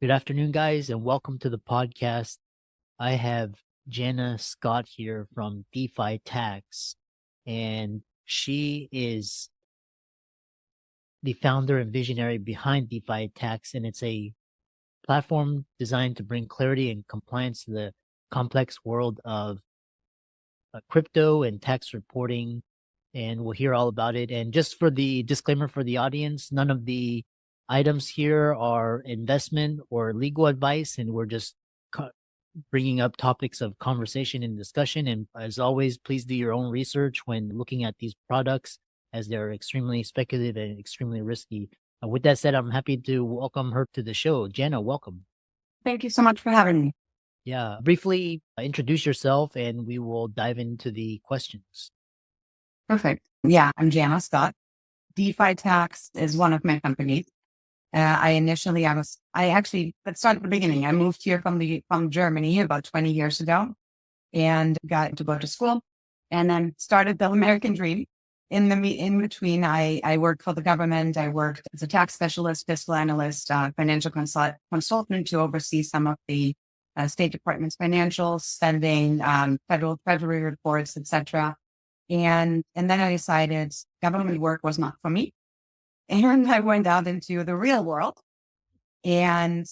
Good afternoon, guys, and welcome to the podcast. I have Janna Scott here from DeFi Tax, and she is the founder and visionary behind DeFi Tax, and it's a platform designed to bring clarity and compliance to the complex world of crypto and tax reporting. And we'll hear all about it. And just for the disclaimer for the audience, none of the items here are investment or legal advice, and we're just bringing up topics of conversation and discussion. And as always, please do your own research when looking at these products, as they're extremely speculative and extremely risky. With that said, I'm happy to welcome her to the show. Janna, welcome. Thank you so much for having me. Yeah, briefly introduce yourself and we will dive into the questions. Perfect. Yeah, I'm Janna Scott. DeFi Tax is one of my companies. Let's start at the beginning. I moved here from Germany about 20 years ago and got to go to school and then started the American dream. In between, I worked for the government. I worked as a tax specialist, fiscal analyst, financial consultant to oversee some of the State Department's financials, spending, federal treasury reports, etc. And then I decided government work was not for me. And I went out into the real world and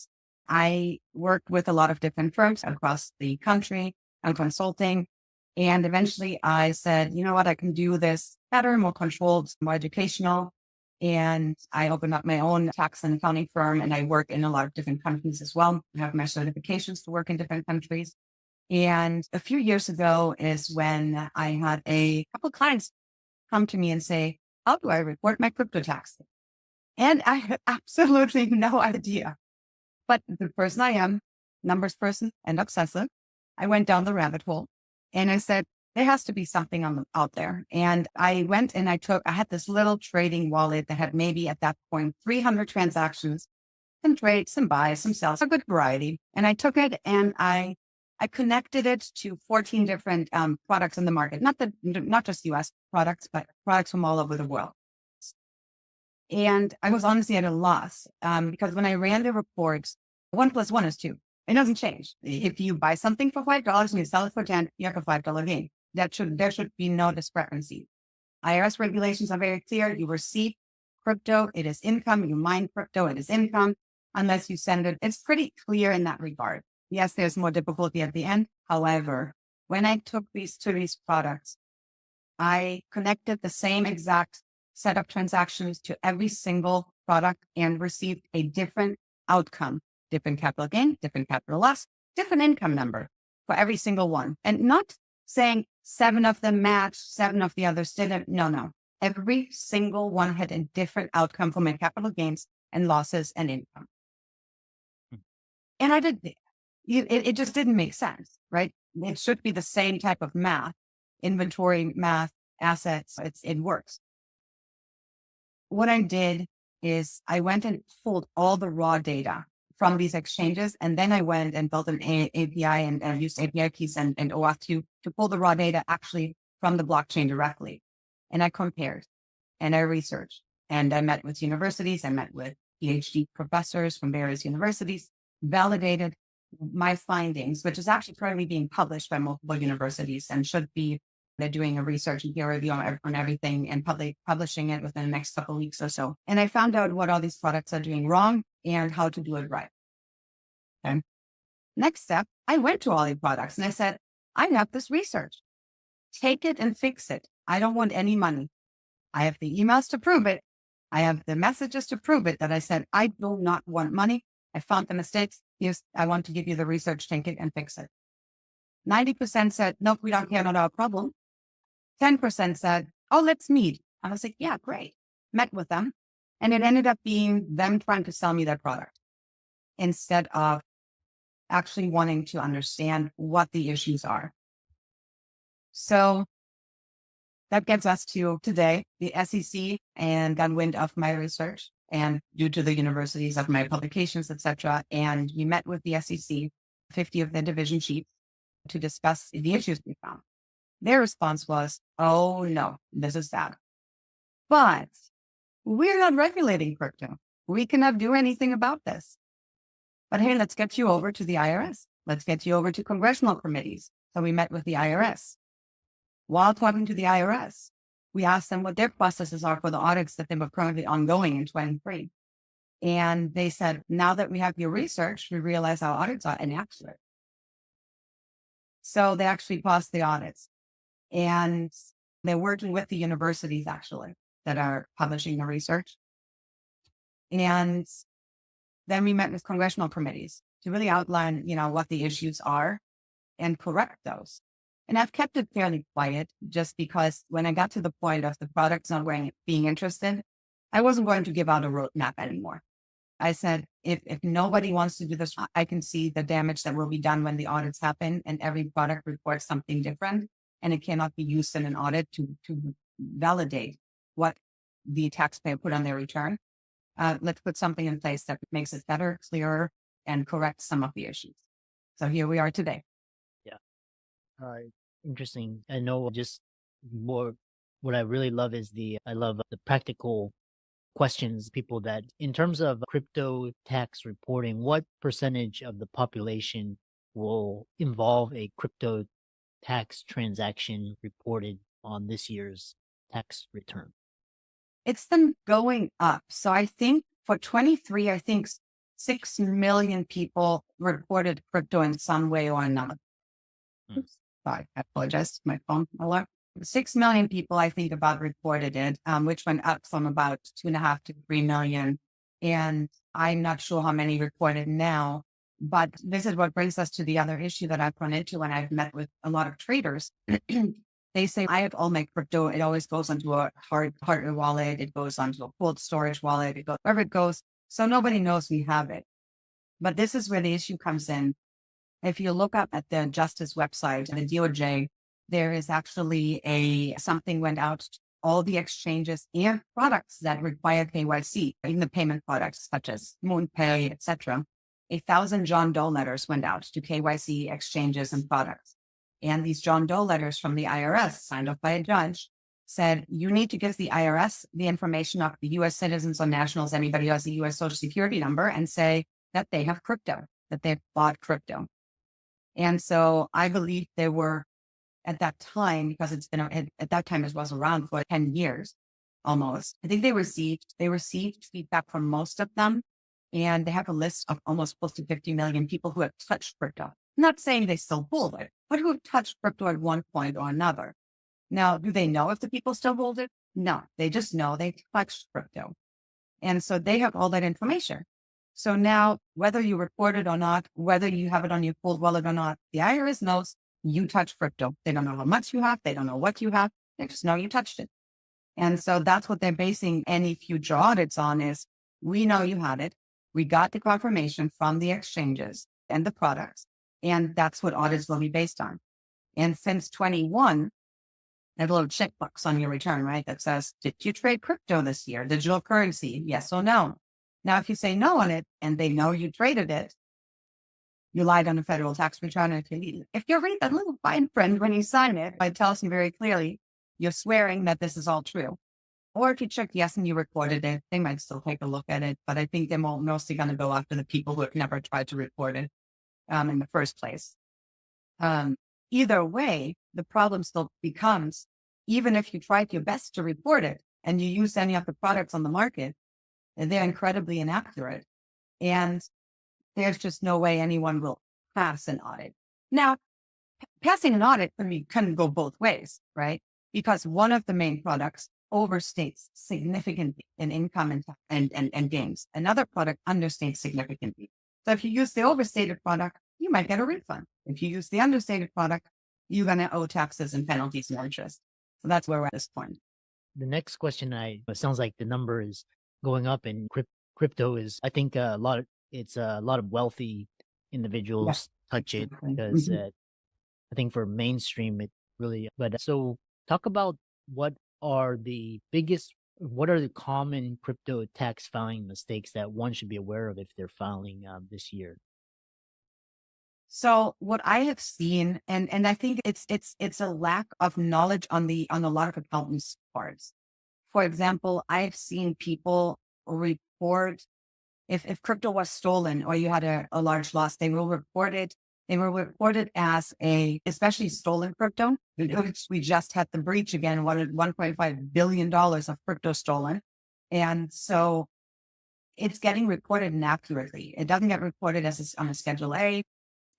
I worked with a lot of different firms across the country on consulting. And eventually I said, you know what, I can do this better, more controlled, more educational. And I opened up my own tax and accounting firm, and I work in a lot of different countries as well. I have my certifications to work in different countries. And a few years ago is when I had a couple of clients come to me and say, how do I report my crypto tax? And I had absolutely no idea. But the person I am, numbers person and obsessive, I went down the rabbit hole and I said, there has to be something out there. And I went and I had this little trading wallet that had maybe at that point 300 transactions, some trades, some buys, some sells, a good variety. And I took it and I connected it to 14 different products in the market, not just US products, but products from all over the world. And I was honestly at a loss because when I ran the reports, 1 + 1 is 2. It doesn't change. If you buy something for $5 and you sell it for 10, you have a $5 gain. There should be no discrepancy. IRS regulations are very clear. You receive crypto, it is income. You mine crypto, it is income, unless you send it. It's pretty clear in that regard. Yes, there's more difficulty at the end. However, when I took these products, I connected the same exact set of transactions to every single product and received a different outcome, different capital gain, different capital loss, different income number for every single one. And not saying 7 of them matched, 7 of the others didn't. No. Every single one had a different outcome for my capital gains and losses and income. And I did, it just didn't make sense, right? It should be the same type of math, inventory math, assets. It works. What I did is I went and pulled all the raw data from these exchanges. And then I went and built an API and used API keys and OAuth to pull the raw data actually from the blockchain directly. And I compared and I researched and I met with universities. I met with PhD professors from various universities, validated my findings, which is actually currently being published by multiple universities and should be. They're doing a research and peer review on everything and publishing it within the next couple of weeks or so. And I found out what all these products are doing wrong and how to do it right. Okay. Next step, I went to all these products and I said, I have this research. Take it and fix it. I don't want any money. I have the emails to prove it. I have the messages to prove it that I said, I do not want money. I found the mistakes. Yes, I want to give you the research, take it and fix it. 90% said, nope, we don't care, not our problem. 10% said, oh, let's meet. I was like, yeah, great. Met with them. And it ended up being them trying to sell me their product instead of actually wanting to understand what the issues are. So that gets us to today, the SEC and got wind of my research and due to the universities of my publications, etc. And we met with the SEC, 50 of their division chiefs, to discuss the issues we found. Their response was, oh no, this is sad. But we're not regulating crypto. We cannot do anything about this. But hey, let's get you over to the IRS. Let's get you over to congressional committees. So we met with the IRS. While talking to the IRS, we asked them what their processes are for the audits that they were currently ongoing in 23. And they said, now that we have your research, we realize our audits are inaccurate. So they actually paused the audits. And they're working with the universities actually that are publishing the research. And then we met with congressional committees to really outline, what the issues are and correct those. And I've kept it fairly quiet just because when I got to the point of the products not being interested, I wasn't going to give out a roadmap anymore. I said, if nobody wants to do this, I can see the damage that will be done when the audits happen and every product reports something different and it cannot be used in an audit to validate what the taxpayer put on their return. Let's put something in place that makes it better, clearer, and corrects some of the issues. So here we are today. Yeah. Interesting. I know just more, what I really love is I love the practical questions, people that in terms of crypto tax reporting, what percentage of the population will involve a crypto tax transaction reported on this year's tax return? It's been going up. So I think for 23, 6 million people reported crypto in some way or another. Oops, sorry, I apologize. My phone alert. 6 million people, I think, about reported it, which went up from about 2.5 to 3 million. And I'm not sure how many reported now, but this is what brings us to the other issue that I've run into when I've met with a lot of traders. They say, I have all my crypto. It always goes onto a hard partner wallet. It goes onto a cold storage wallet. It goes wherever it goes. So nobody knows we have it. But this is where the issue comes in. If you look up at the Justice website, the DOJ, there is actually something went out to all the exchanges and products that require KYC, even the payment products such as MoonPay, etc. 1,000 John Doe letters went out to KYC exchanges and products. And these John Doe letters from the IRS, signed off by a judge, said, you need to give the IRS the information of the U.S. citizens or nationals, anybody who has a U.S. Social Security number, and say that they have crypto, that they've bought crypto. And so I believe they were at that time, because it's been at that time it was around for 10 years almost. I think they received feedback from most of them, and they have a list of almost close to 50 million people who have touched crypto. I'm not saying they still hold it, but who have touched crypto at one point or another. Now, do they know if the people still hold it? No, they just know they touched crypto. And so they have all that information. So now, whether you report it or not, whether you have it on your cold wallet or not, the IRS knows you touched crypto. They don't know how much you have. They don't know what you have. They just know you touched it. And so that's what they're basing any future audits on is, we know you had it. We got the confirmation from the exchanges and the products. And that's what audits will be based on. And since 21, there's a little checkbox on your return, right? That says, did you trade crypto this year? Digital currency? Yes or no? Now, if you say no on it and they know you traded it, you lied on a federal tax return. If you read that little fine print when you sign it, it tells you very clearly, you're swearing that this is all true. Or if you check yes and you reported it, they might still take a look at it. But I think they're mostly going to go after the people who have never tried to report it in the first place. Either way, the problem still becomes, even if you tried your best to report it and you use any of the products on the market, they're incredibly inaccurate. And there's just no way anyone will pass an audit. Now, passing an audit can go both ways, right? Because one of the main products overstates significantly in income and gains. Another product understates significantly. So if you use the overstated product, you might get a refund. If you use the understated product, you're going to owe taxes and penalties and interest. So that's where we're at this point. The next question, it sounds like the number is going up, and crypto is, I think, a lot of wealthy individuals touch it, because I think for mainstream, it really, but so talk about what are the common crypto tax filing mistakes that one should be aware of if they're filing this year? So what I have seen, and I think it's a lack of knowledge on a lot of accountants' parts. For example, I've seen people report if crypto was stolen or you had a large loss, they will report it. They will report it as especially stolen crypto. We just had the breach again, $1.5 billion of crypto stolen. And so it's getting reported inaccurately. It doesn't get reported on a Schedule A,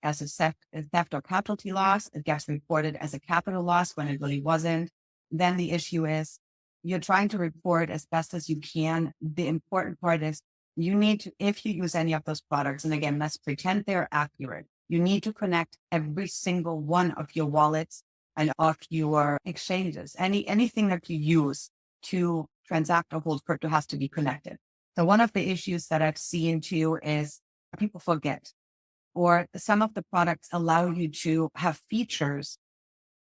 as a theft or casualty loss. It gets reported as a capital loss when it really wasn't. Then the issue is you're trying to report as best as you can. The important part is you need to, if you use any of those products, and again, let's pretend they're accurate, you need to connect every single one of your wallets and of your exchanges. Anything that you use to transact or hold crypto has to be connected. So one of the issues that I've seen too is people forget, or some of the products allow you to have features.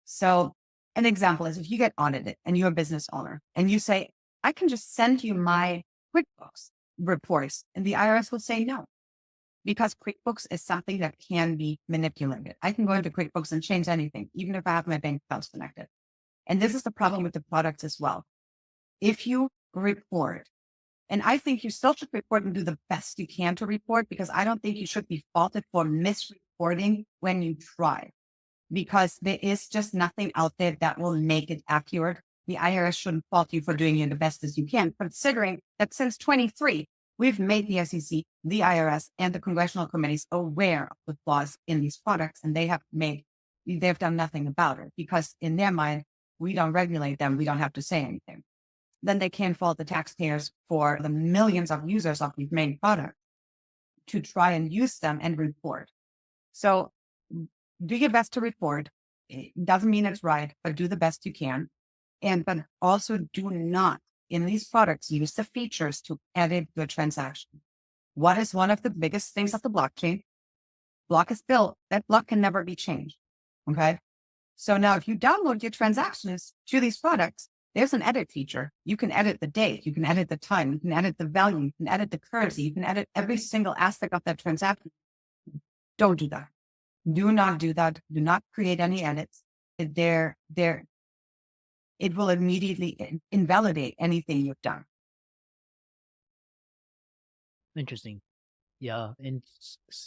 So an example is if you get audited and you're a business owner and you say, I can just send you my QuickBooks reports, and the IRS will say no, because QuickBooks is something that can be manipulated. I can go into QuickBooks and change anything, even if I have my bank accounts connected. And this is the problem with the products as well. If you report, and I think you still should report and do the best you can to report, because I don't think you should be faulted for misreporting when you try, because there is just nothing out there that will make it accurate. The IRS shouldn't fault you for doing it the best as you can, considering that since 23, we've made the SEC, the IRS, and the congressional committees aware of the flaws in these products, and they've done nothing about it, because in their mind, we don't regulate them. We don't have to say anything. Then they can't fault the taxpayers for the millions of users of these main products to try and use them and report. So do your best to report. It doesn't mean it's right, but do the best you can. But also do not, in these products, use the features to edit your transaction. What is one of the biggest things of the blockchain? Block is built. That block can never be changed. Okay. So now if you download your transactions to these products, there's an edit feature. You can edit the date. You can edit the time. You can edit the value. You can edit the currency. You can edit every single aspect of that transaction. Don't do that. Do not do that. Do not create any edits. It will immediately invalidate anything you've done. Interesting. Yeah. And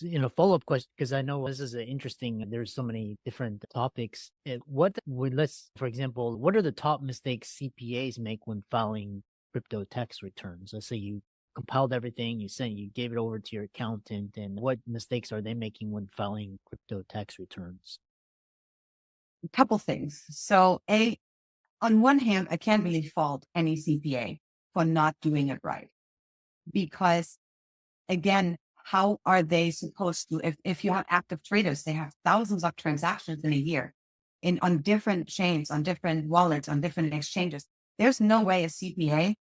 in a follow-up question, because I know this is there's so many different topics. For example, what are the top mistakes CPAs make when filing crypto tax returns? Let's say you compiled everything, you gave it over to your accountant, and what mistakes are they making when filing crypto tax returns? A couple things. So on one hand, I can't really fault any CPA for not doing it right, because again, how are they supposed to, if you have active traders, they have thousands of transactions in a year on different chains, on different wallets, on different exchanges. There's no way a CPA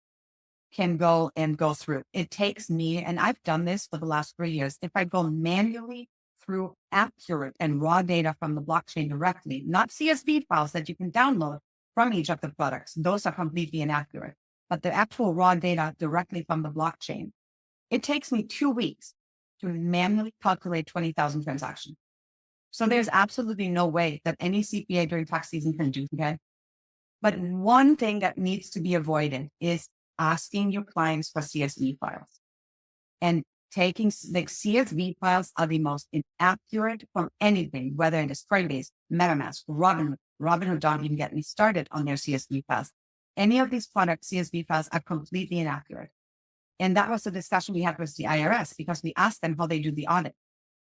can go through. It takes me, and I've done this for the last 3 years. If I go manually through accurate and raw data from the blockchain directly, not CSV files that you can download from each of the products, those are completely inaccurate, but the actual raw data directly from the blockchain, it takes me 2 weeks to manually calculate 20,000 transactions. So there's absolutely no way that any CPA during tax season can do that. But one thing that needs to be avoided is asking your clients for CSV files. And taking the CSV files are the most inaccurate from anything, whether it is Coinbase, MetaMask, Robinhood don't even get me started on their CSV files. Any of these product CSV files are completely inaccurate. And that was the discussion we had with the IRS, because we asked them how they do the audit.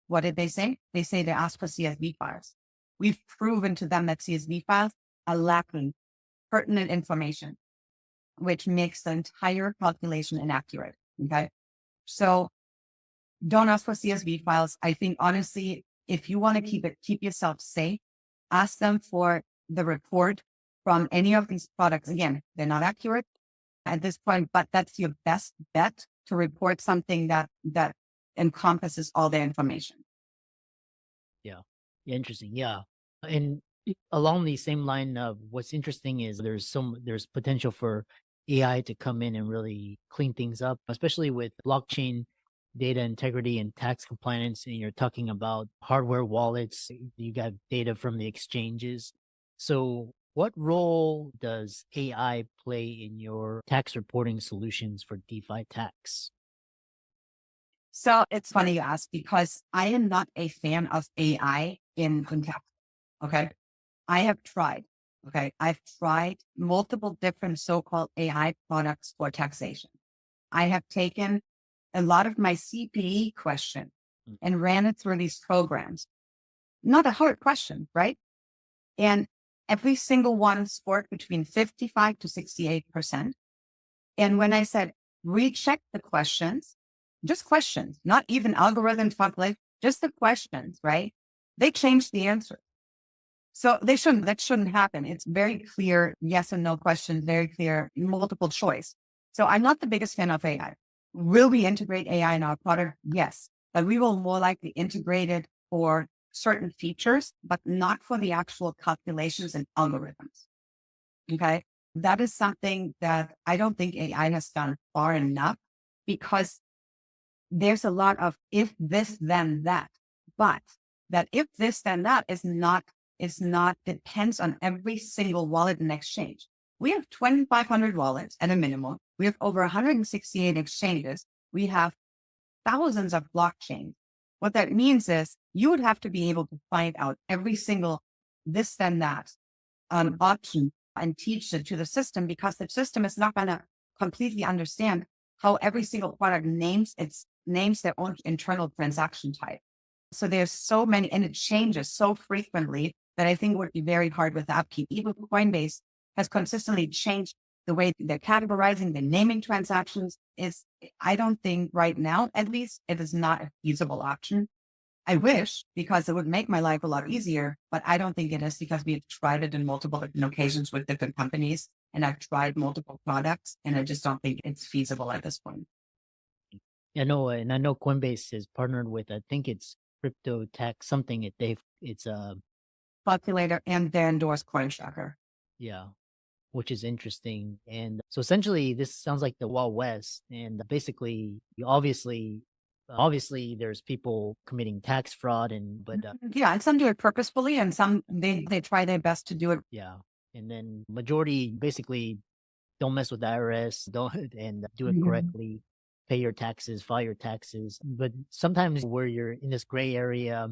What did they say? They say they ask for CSV files. We've proven to them that CSV files are lacking pertinent information, which makes the entire calculation inaccurate. Okay. So don't ask for CSV files. I think honestly, if you want to keep yourself safe, ask them for the report from any of these products. Again, they're not accurate at this point, but that's your best bet to report something that encompasses all the information. Yeah. Interesting. Yeah. And along the same line of what's interesting is there's potential for AI to come in and really clean things up, especially with blockchain data integrity and tax compliance. And you're talking about hardware wallets. You got data from the exchanges. So what role does AI play in your tax reporting solutions for DeFi Tax? So it's funny you ask, because I am not a fan of AI in tax. Okay. I have tried. Okay. I've tried multiple different so-called AI products for taxation. I have taken a lot of my CPE question Mm. and ran it through these programs. Not a hard question, right? And every single one scored between 55 to 68%. And when I said recheck the questions, just questions, not even algorithms, like just the questions, right? They changed the answer. So that shouldn't happen. It's very clear, yes and no questions, very clear, multiple choice. So I'm not the biggest fan of AI. Will we integrate AI in our product? Yes, but we will more likely integrate it for certain features, but not for the actual calculations and algorithms. Okay. That is something that I don't think AI has done far enough, because there's a lot of if this, then that, but that if this, then that is not depends on every single wallet and exchange. We have 2,500 wallets at a minimum. We have over 168 exchanges. We have thousands of blockchains. What that means is you would have to be able to find out every single this, then that option and teach it to the system, because the system is not going to completely understand how every single product names their own internal transaction type. So there's so many, and it changes so frequently that I think it would be very hard with upkeep. Even Coinbase has consistently changed the way they're categorizing, the naming transactions. I don't think right now, at least, it is not a feasible option. I wish, because it would make my life a lot easier, but I don't think it is, because we've tried it in multiple occasions with different companies, and I've tried multiple products, and I just don't think it's feasible at this point. I know, and I know Coinbase is partnered with, I think it's crypto tax something. It's Calculator and their endorsed coin tracker. yeah, which is interesting. And so essentially, this sounds like the Wild West. And basically, obviously, there's people committing tax fraud, but Yeah, and some do it purposefully, and some they try their best to do it. yeah, and then majority basically don't mess with the IRS, don't and do it Mhm. correctly, pay your taxes, file your taxes. But sometimes where you're in this gray area,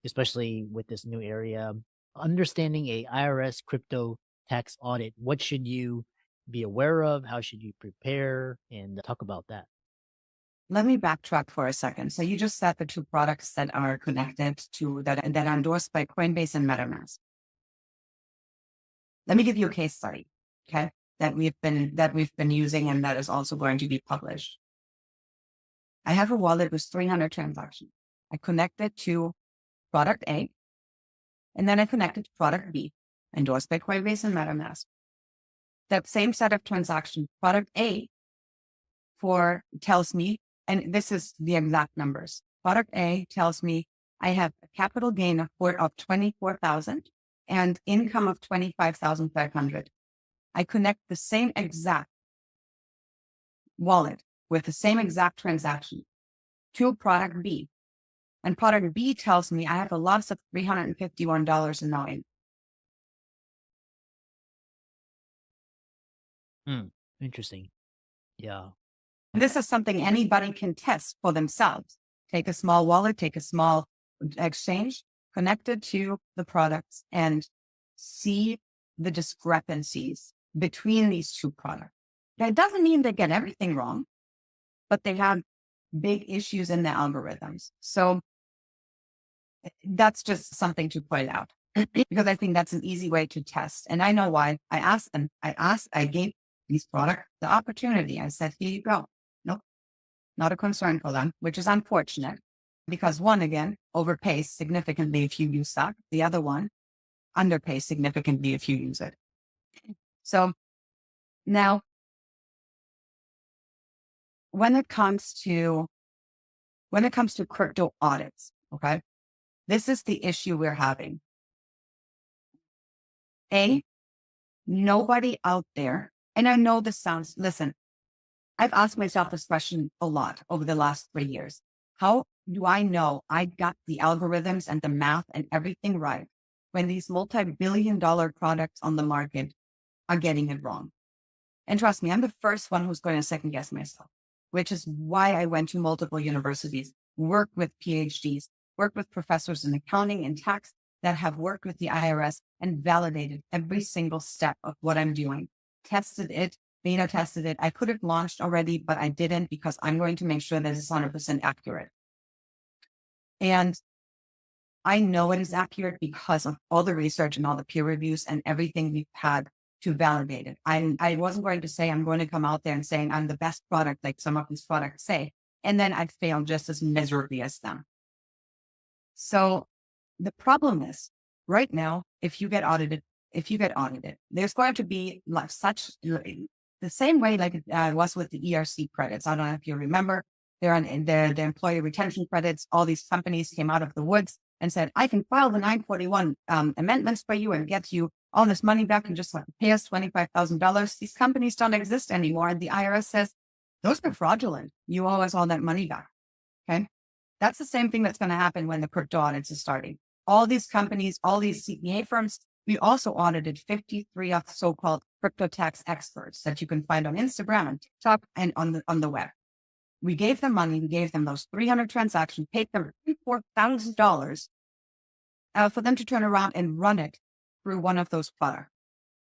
especially with this new area, understanding a IRS crypto tax audit, what should you be aware of? How should you prepare? And talk about that. Let me backtrack for a second. So you just said the two products that are connected to that are endorsed by Coinbase and MetaMask. Let me give you a case study, okay, that we've been using, and that is also going to be published. I have a wallet with 300 transactions. I connect it to product A, and then I connect it to product B, endorsed by Coinbase and MetaMask. That same set of transactions, product A tells me, and this is the exact numbers. Product A tells me I have a capital gain of 24,000 and income of 25,500. I connect the same exact wallet with the same exact transaction to product B. And product B tells me I have a loss of $351 in now. Interesting. Yeah. This is something anybody can test for themselves. Take a small wallet, take a small exchange, connect it to the products, and see the discrepancies between these two products. That doesn't mean they get everything wrong, but they have big issues in the algorithms. So that's just something to point out, because I think that's an easy way to test. And I know why. I gave these products the opportunity. I said, here you go. Nope, not a concern for them, which is unfortunate, because one, again, overpays significantly if you use stock. The other one underpays significantly if you use it. So now, when it comes to crypto audits, okay, this is the issue we're having. Nobody out there, and I know this sounds, listen, I've asked myself this question a lot over the last 3 years. How do I know I got the algorithms and the math and everything right when these multi-billion-dollar products on the market are getting it wrong? And trust me, I'm the first one who's going to second guess myself, which is why I went to multiple universities, worked with PhDs, worked with professors in accounting and tax that have worked with the IRS and validated every single step of what I'm doing, tested it, beta tested it. I could have launched already, but I didn't because I'm going to make sure that it's 100% accurate. And I know it is accurate because of all the research and all the peer reviews and everything we've had to validate it. I wasn't going to say I'm going to come out there and saying I'm the best product like some of these products say, and then I fail just as miserably as them. So the problem is right now, if you get audited, there's going to be like the same way like it was with the ERC credits. I don't know if you remember, they're on the employee retention credits. All these companies came out of the woods and said, I can file the 941 amendments for you and get you all this money back and just like pay us $25,000. These companies don't exist anymore. And the IRS says, those are fraudulent. You owe us all that money back. Okay. That's the same thing that's going to happen when the crypto audits is starting. All these companies, all these CPA firms, we also audited 53 of so-called crypto tax experts that you can find on Instagram and TikTok and on the web. We gave them money. We gave them those 300 transactions, paid them $4,000 for them to turn around and run it through one of those products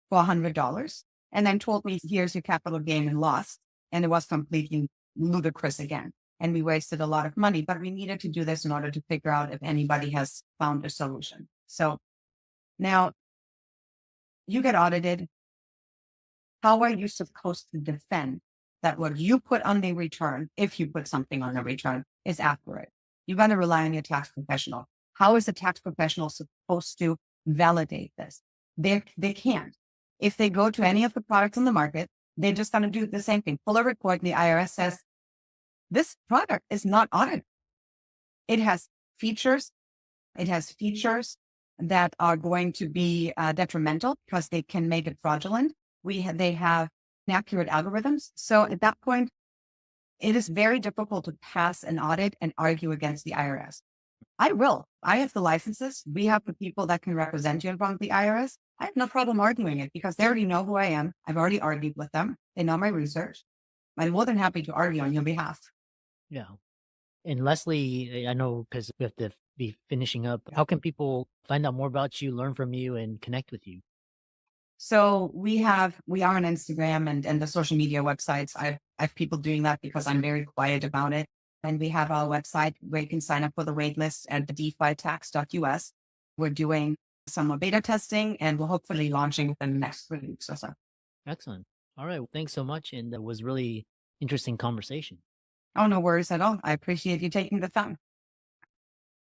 for $100, and then told me, here's your capital gain and loss. And it was completely ludicrous again. And we wasted a lot of money, but we needed to do this in order to figure out if anybody has found a solution. So now you get audited. How are you supposed to defend that what you put on the return, if you put something on the return, is accurate? You're going to rely on your tax professional. How is a tax professional supposed to validate this? They can't. If they go to any of the products in the market, they're just going to do the same thing. Pull a report, and the IRS says, this product is not audited. It has features. It has features that are going to be detrimental because they can make it fraudulent. They have inaccurate algorithms. So at that point, it is very difficult to pass an audit and argue against the IRS. I will. I have the licenses. We have the people that can represent you in front of the IRS. I have no problem arguing it because they already know who I am. I've already argued with them. They know my research. I'm more than happy to argue on your behalf. Yeah. And Leslie, I know because we have to be finishing up. How can people find out more about you, learn from you, and connect with you? So we are on Instagram and the social media websites. I have people doing that because I'm very quiet about it. And we have our website where you can sign up for the waitlist at the DeFiTax.us. We're doing some more beta testing and we're hopefully launching within the next 3 weeks or so. Excellent. All right. Well, thanks so much. And that was really interesting conversation. Oh, no worries at all. I appreciate you taking the time.